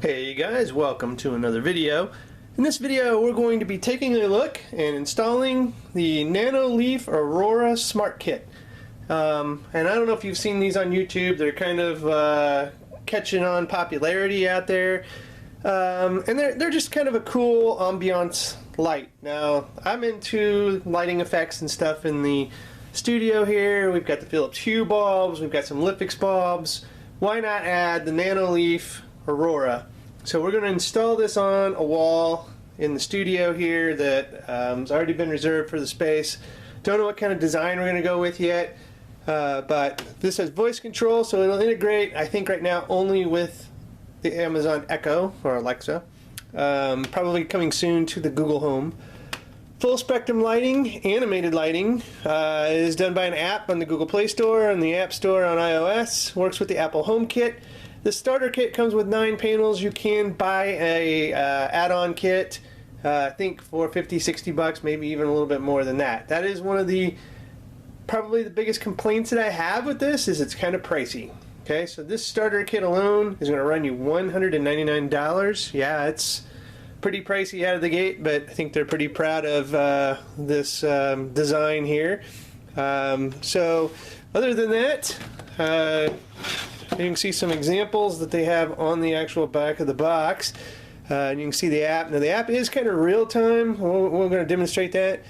Hey guys, welcome to another video. In this video we're going to be taking a look and installing the Nano Leaf Aurora Smart Kit. And I don't know if you've seen these on YouTube. They're kind of catching on popularity out there. And they're just kind of a cool ambiance light. Now I'm into lighting effects and stuff in the studio here. We've got the Philips Hue bulbs, we've got some Lipix bulbs. Why not add the Nano Leaf Aurora? So we're going to install this on a wall in the studio here that has already been reserved for the space. Don't know what kind of design we're going to go with yet, but this has voice control, so it'll integrate, I think right now, only with the Amazon Echo or Alexa. Probably coming soon to the Google Home. Full spectrum lighting, animated lighting, is done by an app on the Google Play Store and the App Store on iOS. Works with the Apple Home Kit. The starter kit comes with 9 panels. You can buy a add-on kit, I think for 50-60 bucks, maybe even a little bit more than that. That is one of the probably the biggest complaints that I have with this, is it's kind of pricey. Okay, so this starter kit alone is going to run you $199. Yeah, it's pretty pricey out of the gate, but I think they're pretty proud of this design here. So other than that, you can see some examples that they have on the actual back of the box. And you can see the app. Now the app is kind of real-time. We're going to demonstrate that.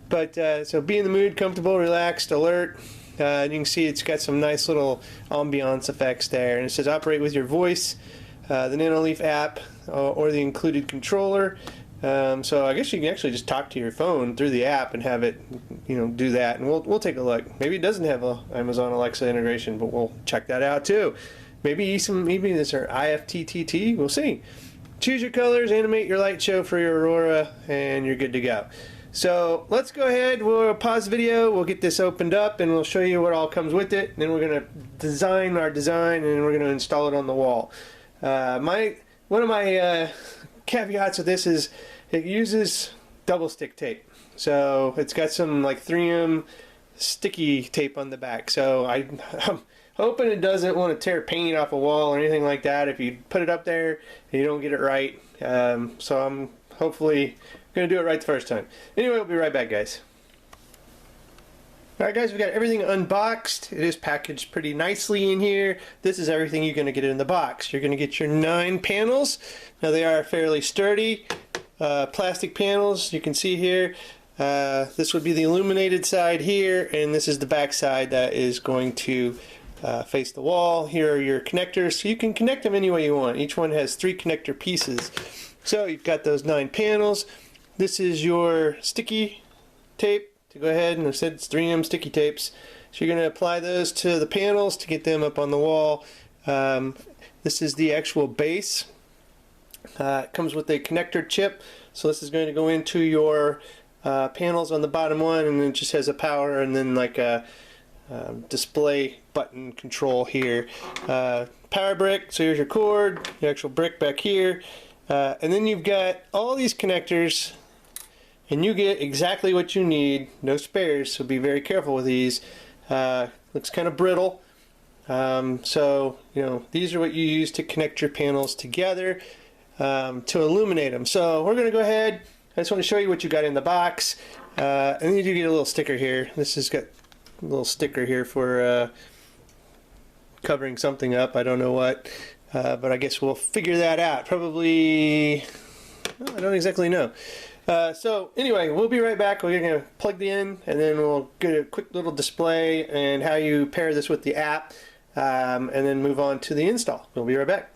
But so be in the mood, comfortable, relaxed, alert. And you can see it's got some nice little ambiance effects there. And it says operate with your voice, the Nano Leaf app, or the included controller. So I guess you can actually just talk to your phone through the app and have it, do that. And we'll take a look. Maybe it doesn't have a Amazon Alexa integration, but we'll check that out too. Maybe this are IFTTT. We'll see. Choose your colors, animate your light show for your Aurora, and you're good to go. So let's go ahead. We'll pause the video. We'll get this opened up, and we'll show you what all comes with it. And then we're going to design our design, and we're going to install it on the wall. One of my caveats with this is it uses double stick tape, so it's got some like 3M sticky tape on the back, so I'm hoping it doesn't want to tear paint off a wall or anything like that if you put it up there and you don't get it right. So I'm hopefully going to do it right the first time. Anyway, we'll be right back, guys. Alright guys, we've got everything unboxed. It is packaged pretty nicely in here. This is everything you're going to get in the box. You're going to get your 9 panels. Now they are fairly sturdy plastic panels. You can see here, this would be the illuminated side here, and this is the back side that is going to face the wall. Here are your connectors, so you can connect them any way you want. Each one has 3 connector pieces. So you've got those 9 panels. This is your sticky tape. To go ahead, and I said it's 3M sticky tapes. So you're going to apply those to the panels to get them up on the wall. This is the actual base. It comes with a connector chip, so this is going to go into your panels on the bottom one, and it just has a power and then like a display button control here. Power brick, so here's your cord, the actual brick back here, and then you've got all these connectors, and you get exactly what you need, no spares, so be very careful with these. Looks kind of brittle, so these are what you use to connect your panels together to illuminate them. So we're going to go ahead. I just want to show you what you got in the box, and then you do get a little sticker here. This has got a little sticker here for covering something up. I don't know what, but I guess we'll figure that out. Probably, I don't exactly know. So anyway, we'll be right back. We're going to plug the in, and then we'll get a quick little display and how you pair this with the app, and then move on to the install. We'll be right back.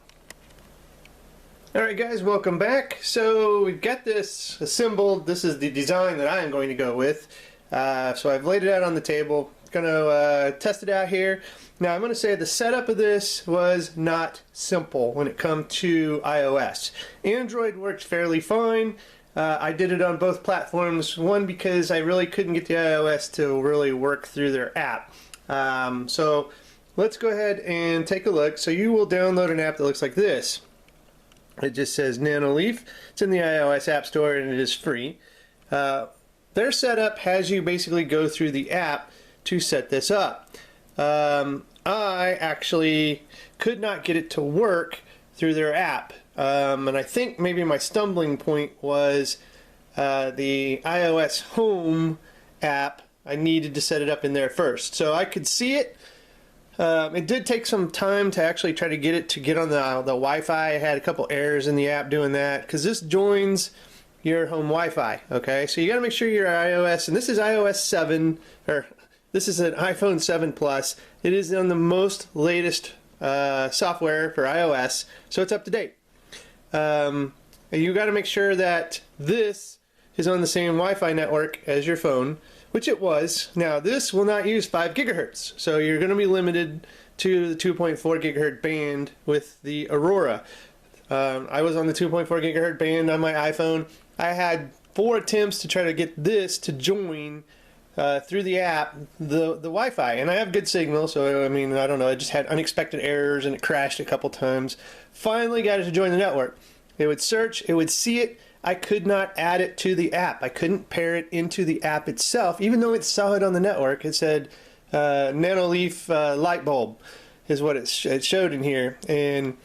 Alright guys, welcome back. So we've got this assembled. This is the design that I am going to go with. So I've laid it out on the table. Going to test it out here. Now I'm going to say the setup of this was not simple when it comes to iOS. Android worked fairly fine. I did it on both platforms. One, because I really couldn't get the iOS to really work through their app. So let's go ahead and take a look. So you will download an app that looks like this. It just says Nano Leaf. It's in the iOS App Store and it is free. Their setup has you basically go through the app to set this up. I actually could not get it to work through their app. And I think maybe my stumbling point was the iOS Home app. I needed to set it up in there first. So I could see it. It did take some time to actually try to get on the Wi-Fi. I had a couple errors in the app doing that because this joins your home Wi-Fi. Okay, so you got to make sure your iOS, and this is iOS 7, or this is an iPhone 7 Plus. It is on the most latest software for iOS, so it's up to date. You got to make sure that this is on the same Wi-Fi network as your phone, which it was. Now this will not use 5 gigahertz, so you're going to be limited to the 2.4 gigahertz band with the Aurora. I was on the 2.4 gigahertz band on my iPhone. I had 4 attempts to try to get this to join through the app, the Wi-Fi, and I have good signal, so I mean, I don't know, I just had unexpected errors and it crashed a couple times. Finally got it to join the network. It would search, it would see it. I could not add it to the app. I couldn't pair it into the app itself, even though it saw it on the network. It said Nano Leaf light bulb is what it showed in here, and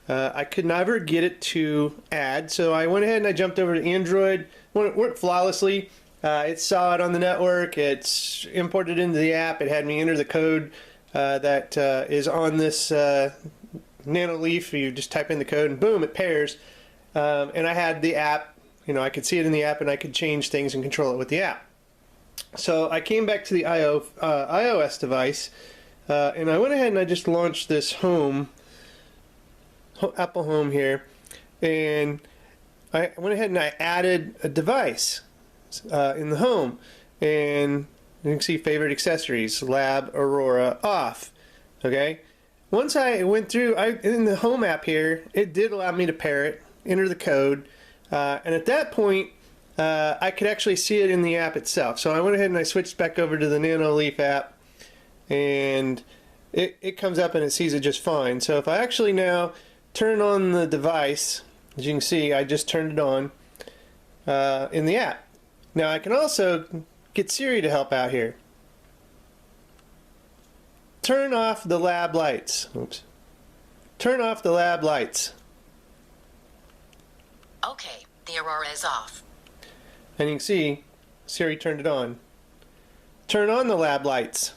I could never get it to add. So I went ahead and I jumped over to Android. It worked flawlessly. It saw it on the network. It's imported into the app. It had me enter the code that is on this Nano Leaf. You just type in the code and boom, it pairs. And I had the app, you know, I could see it in the app and I could change things and control it with the app. So I came back to the iOS device and I went ahead and I just launched this Apple Home here, and I went ahead and I added a device in the home, and you can see favorite accessories, Lab Aurora off. Okay, once I went through, in the home app here, it did allow me to pair it, enter the code, and at that point I could actually see it in the app itself. So I went ahead and I switched back over to the Nano Leaf app, and it comes up and it sees it just fine. So if I actually now turn on the device, as you can see, I just turned it on in the app. Now I can also get Siri to help out here. Turn off the lab lights. Oops. Turn off the lab lights. Okay, the Aurora is off. And you can see Siri turned it on. Turn on the lab lights.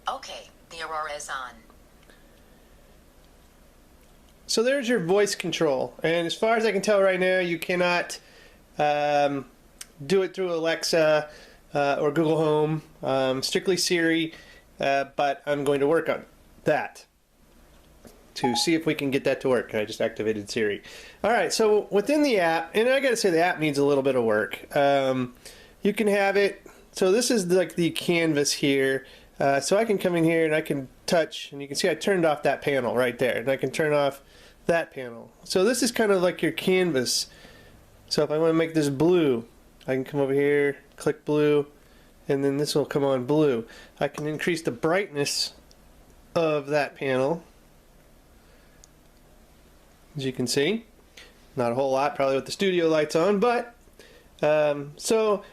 Okay, the Aurora is on. So there's your voice control, and as far as I can tell right now, you cannot do it through Alexa or Google Home, strictly Siri, but I'm going to work on that to see if we can get that to work. I just activated Siri. Alright, so within the app, and I gotta say the app needs a little bit of work. You can have it, so this is like the canvas here, so I can come in here and I can touch, and you can see I turned off that panel right there, and I can turn off that panel. So this is kind of like your canvas. So if I want to make this blue, I can come over here, click blue, and then this will come on blue. I can increase the brightness of that panel, as you can see. Not a whole lot, probably with the studio lights on, but so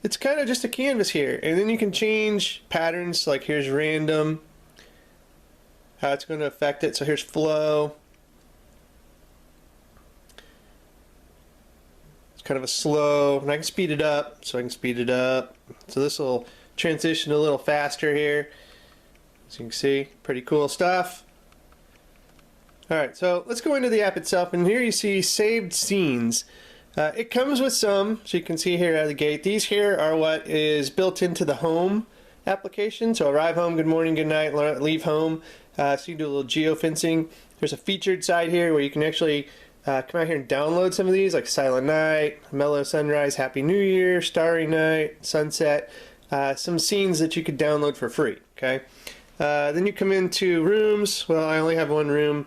it's kind of just a canvas here. And then you can change patterns, like here's random, how it's going to affect it. So here's flow. It's kind of a slow, and I can speed it up, so I can speed it up. So this will transition a little faster here. As you can see, pretty cool stuff. Alright, so let's go into the app itself, and here you see saved scenes. It comes with some, so you can see here out of the gate. These here are what is built into the home application. So arrive home, good morning, good night, leave home. So you can do a little geofencing. There's a featured side here where you can actually come out here and download some of these, like Silent Night, Mellow Sunrise, Happy New Year, Starry Night, Sunset. Some scenes that you could download for free. Okay. Then you come into rooms. Well, I only have one room.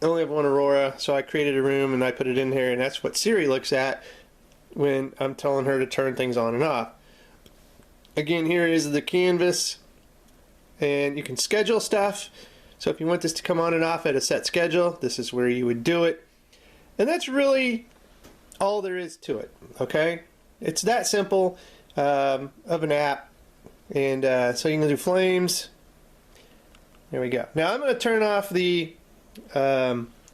I only have one Aurora, so I created a room and I put it in here, and that's what Siri looks at when I'm telling her to turn things on and off. Again, here is the canvas, and you can schedule stuff. So if you want this to come on and off at a set schedule, this is where you would do it. And that's really all there is to it, okay? It's that simple of an app. And so you can do flames. There we go. Now I'm going to turn off the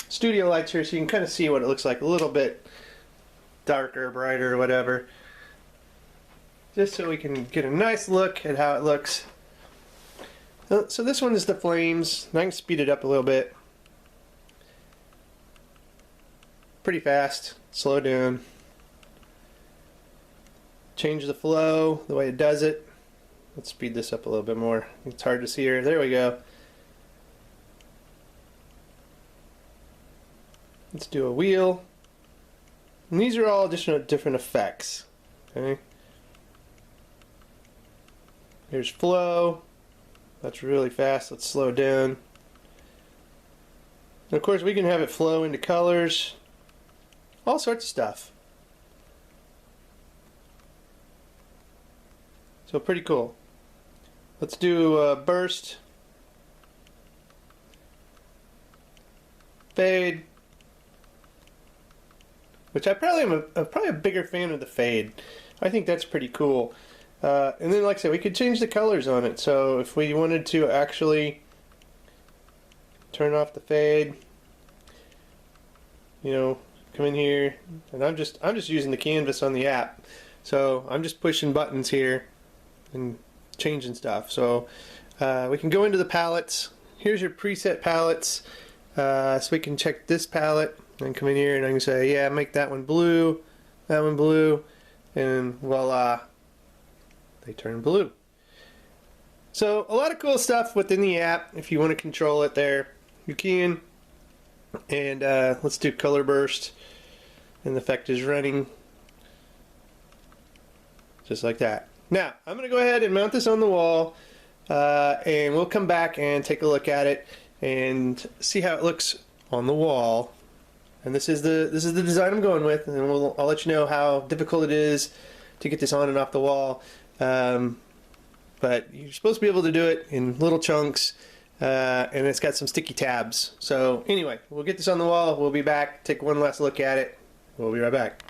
studio lights here so you can kind of see what it looks like a little bit darker, brighter, whatever. Just so we can get a nice look at how it looks. So this one is the flames. I can speed it up a little bit. Pretty fast. Slow down. Change the flow, the way it does it. Let's speed this up a little bit more. It's hard to see here. There we go. Let's do a wheel. And these are all just different effects. Okay. Here's flow. That's really fast. Let's slow down. And of course we can have it flow into colors. All sorts of stuff. So pretty cool. Let's do a burst. Fade. Which I probably am probably a bigger fan of the fade. I think that's pretty cool. And then, like I said, we could change the colors on it. So if we wanted to actually turn off the fade, you know, come in here, and I'm just using the canvas on the app. So I'm just pushing buttons here and changing stuff. So we can go into the palettes. Here's your preset palettes. So we can check this palette and come in here and I can say, yeah, make that one blue, and voila, they turn blue. So a lot of cool stuff within the app. If you want to control it there, you can. And let's do color burst, and the effect is running just like that. Now I'm going to go ahead and mount this on the wall, and we'll come back and take a look at it and see how it looks on the wall. And this is the design I'm going with, and I'll let you know how difficult it is to get this on and off the wall. But you're supposed to be able to do it in little chunks, and it's got some sticky tabs. So anyway, we'll get this on the wall. We'll be back, take one last look at it. We'll be right back.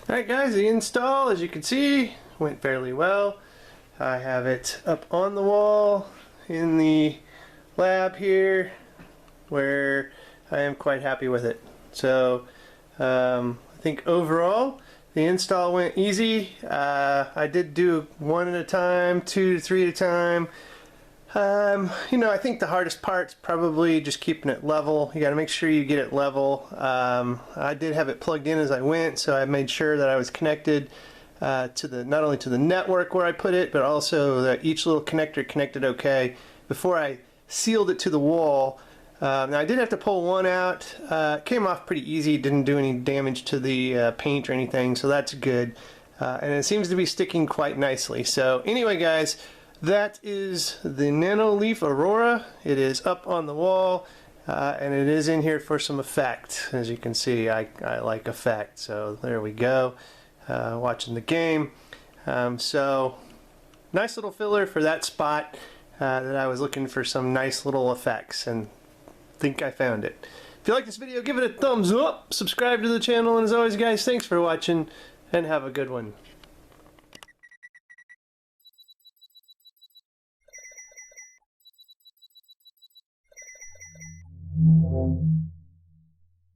Alright guys, the install, as you can see, went fairly well. I have it up on the wall in the lab here, where I am quite happy with it. So I think overall the install went easy. I did do one at a time, 2 to 3 at a time. You know, I think the hardest part's probably just keeping it level. You got to make sure you get it level. I did have it plugged in as I went, so I made sure that I was connected to the, not only to the network where I put it, but also that each little connector connected okay before I sealed it to the wall. Now I did have to pull one out. It came off pretty easy, didn't do any damage to the paint or anything, so that's good. And it seems to be sticking quite nicely. So anyway guys, that is the Nano Leaf Aurora. It is up on the wall, and it is in here for some effect. As you can see, I like effect, so there we go. Watching the game. So nice little filler for that spot that I was looking for some nice little effects, and think I found it. If you like this video, give it a thumbs up, subscribe to the channel, and as always guys, thanks for watching and have a good one.